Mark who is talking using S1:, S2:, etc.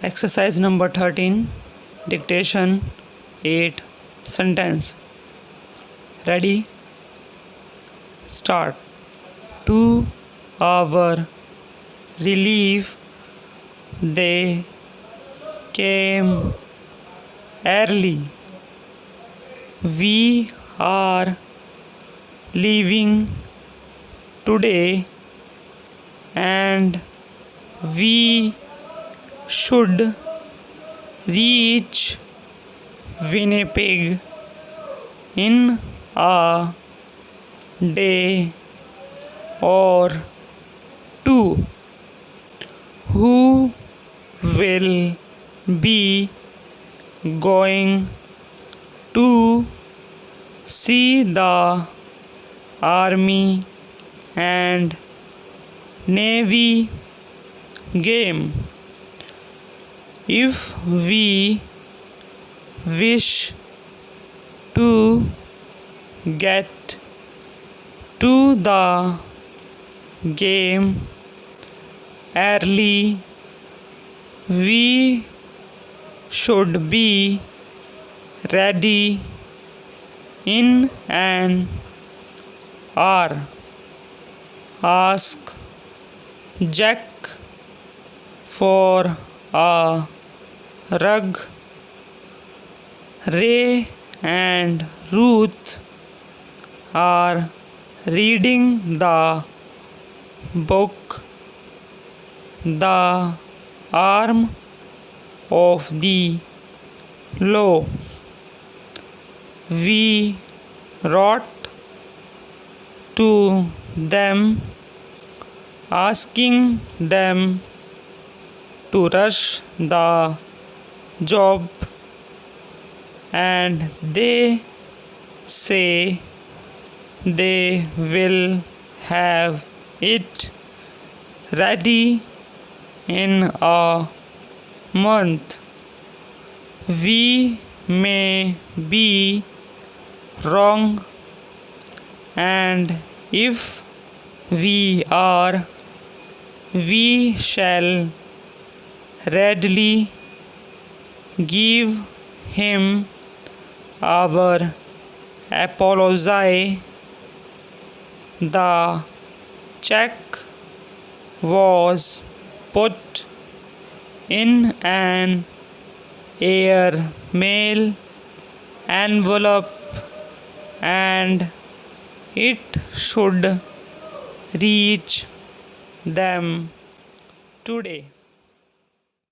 S1: Exercise number 13. Dictation 8. Sentence. Ready? Start. To our relief, they came early. We are leaving today and we should reach Winnipeg in a day or two. Who will be going to see the Army and Navy game? If we wish to get to the game early, we should be ready in an hour. Ask Jack for a rug. Ray and Ruth are reading the book The Arm of the Law. We wrote to them asking them to rush the job, and they say they will have it ready in a month. We may be wrong, and if we are, we shall readily give him our apology. The check was put in an airmail envelope and it should reach them today.